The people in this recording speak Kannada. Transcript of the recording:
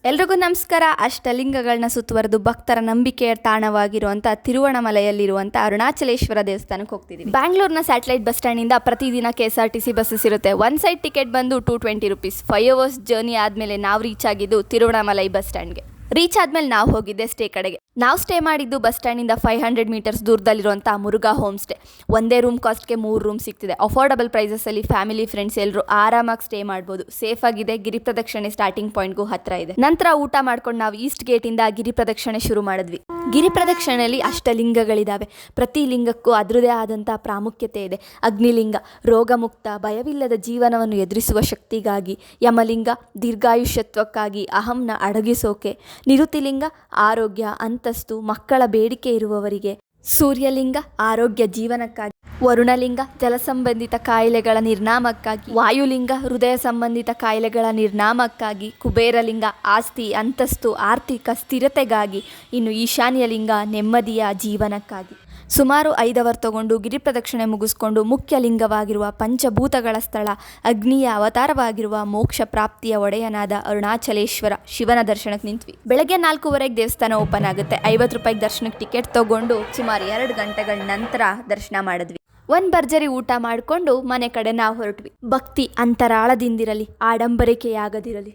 ಎಲ್ರಿಗೂ ನಮಸ್ಕಾರ. ಅಷ್ಟಲಿಂಗಗಳನ್ನ ಸುತ್ತುವರೆದು ಭಕ್ತರ ನಂಬಿಕೆಯ ತಾಣವಾಗಿರುವಂಥ ತಿರುವಣಮಲೆಯಲ್ಲಿರುವಂಥ ಅರುಣಾಚಲೇಶ್ವರ ದೇವಸ್ಥಾನಕ್ಕೆ ಹೋಗ್ತಿದ್ದೀವಿ. ಬ್ಯಾಂಗ್ಳೂರ್ನ ಸ್ಯಾಟಲೈಟ್ ಬಸ್ ಸ್ಟ್ಯಾಂಡಿಂದ ಪ್ರತಿದಿನ KSRTC ಬಸ್ಸಸ್ ಇರುತ್ತೆ. ಒನ್ ಸೈಡ್ ಟಿಕೆಟ್ ಬಂದು 220 rupees. 5 hours ಜರ್ನಿ ಆದಮೇಲೆ ನಾವು ರೀಚ್ ಆಗಿದ್ದು ತಿರುವಣಮಲೈ ಬಸ್ ಸ್ಟ್ಯಾಂಡ್ಗೆ. ರೀಚ್ ಆದ್ಮೇಲೆ ನಾವು ಹೋಗಿದ್ದೆ ಸ್ಟೇ ಕಡೆಗೆ. ನಾವು ಸ್ಟೇ ಮಾಡಿದ್ದು ಬಸ್ ಸ್ಟ್ಯಾಂಡಿಂದ 500 meters ದೂರದಲ್ಲಿರುವಂಥ ಮುರುಘಾ ಹೋಮ್ ಸ್ಟೇ. ಒಂದೇ ರೂಮ್ ಕಾಸ್ಟ್ಗೆ 3 ರೂಮ್ ಸಿಗ್ತಿದೆ. ಅಫೋರ್ಡಬಲ್ ಪ್ರೈಸಸಲ್ಲಿ ಫ್ಯಾಮಿಲಿ ಫ್ರೆಂಡ್ಸ್ ಎಲ್ಲರೂ ಆರಾಮಾಗಿ ಸ್ಟೇ ಮಾಡ್ಬೋದು. ಸೇಫ್ ಆಗಿದೆ. ಗಿರಿ ಪ್ರದಕ್ಷಿಣೆ ಸ್ಟಾರ್ಟಿಂಗ್ ಪಾಯಿಂಟ್ಗೂ ಹತ್ರ ಇದೆ. ನಂತರ ಊಟ ಮಾಡ್ಕೊಂಡು ನಾವು ಈಸ್ಟ್ ಗೇಟಿಂದ ಗಿರಿ ಪ್ರದಕ್ಷಿಣೆ ಶುರು ಮಾಡಿದ್ವಿ. ಗಿರಿ ಪ್ರದಕ್ಷಿಣೆಯಲ್ಲಿ ಅಷ್ಟಲಿಂಗಗಳಿದ್ದಾವೆ. ಪ್ರತಿ ಲಿಂಗಕ್ಕೂ ಅದರದೇ ಆದಂಥ ಪ್ರಾಮುಖ್ಯತೆ ಇದೆ. ಅಗ್ನಿಲಿಂಗ ರೋಗಮುಕ್ತ ಭಯವಿಲ್ಲದ ಜೀವನವನ್ನು ಎದುರಿಸುವ ಶಕ್ತಿಗಾಗಿ, ಯಮಲಿಂಗ ದೀರ್ಘಾಯುಷ್ಯತ್ವಕ್ಕಾಗಿ, ಅಹಂನ ಅಡಗಿಸೋಕೆ, ನಿರುತಿಲಿಂಗ ಆರೋಗ್ಯ ಅಂತಸ್ತು ಮಕ್ಕಳ ಬೇಡಿಕೆ ಇರುವವರಿಗೆ, ಸೂರ್ಯಲಿಂಗ ಆರೋಗ್ಯ ಜೀವನಕ್ಕಾಗಿ, ವರುಣಲಿಂಗ ಜಲ ಸಂಬಂಧಿತ ಕಾಯಿಲೆಗಳ ನಿರ್ನಾಮಕ್ಕಾಗಿ, ವಾಯುಲಿಂಗ ಹೃದಯ ಸಂಬಂಧಿತ ಕಾಯಿಲೆಗಳ ನಿರ್ನಾಮಕ್ಕಾಗಿ, ಕುಬೇರಲಿಂಗ ಆಸ್ತಿ ಅಂತಸ್ತು ಆರ್ಥಿಕ ಸ್ಥಿರತೆಗಾಗಿ, ಇನ್ನು ಈಶಾನ್ಯಲಿಂಗ ನೆಮ್ಮದಿಯ ಜೀವನಕ್ಕಾಗಿ. ಸುಮಾರು 5 hours ತಗೊಂಡು ಗಿರಿ ಪ್ರದಕ್ಷಿಣೆ ಮುಗಿಸ್ಕೊಂಡು ಮುಖ್ಯ ಲಿಂಗವಾಗಿರುವ ಪಂಚಭೂತಗಳ ಸ್ಥಳ, ಅಗ್ನಿಯ ಅವತಾರವಾಗಿರುವ ಮೋಕ್ಷ ಪ್ರಾಪ್ತಿಯ ಒಡೆಯನಾದ ಅರುಣಾಚಲೇಶ್ವರ ಶಿವನ ದರ್ಶನಕ್ಕೆ ನಿಂತ್ವಿ. ಬೆಳಗ್ಗೆ 4:15 ದೇವಸ್ಥಾನ ಓಪನ್ ಆಗುತ್ತೆ. 50 ರೂಪಾಯಿಗೆ ದರ್ಶನಕ್ಕೆ ಟಿಕೆಟ್ ತಗೊಂಡು ಸುಮಾರು 2 ಗಂಟೆಗಳ ನಂತರ ದರ್ಶನ ಮಾಡಿದ್ವಿ. ಒಂದು ಭರ್ಜರಿ ಊಟ ಮಾಡಿಕೊಂಡು ಮನೆ ಕಡೆ ನಾವು ಹೊರಟ್ವಿ. ಭಕ್ತಿ ಅಂತರಾಳದಿಂದಿರಲಿ, ಆಡಂಬರಿಕೆಯಾಗದಿರಲಿ.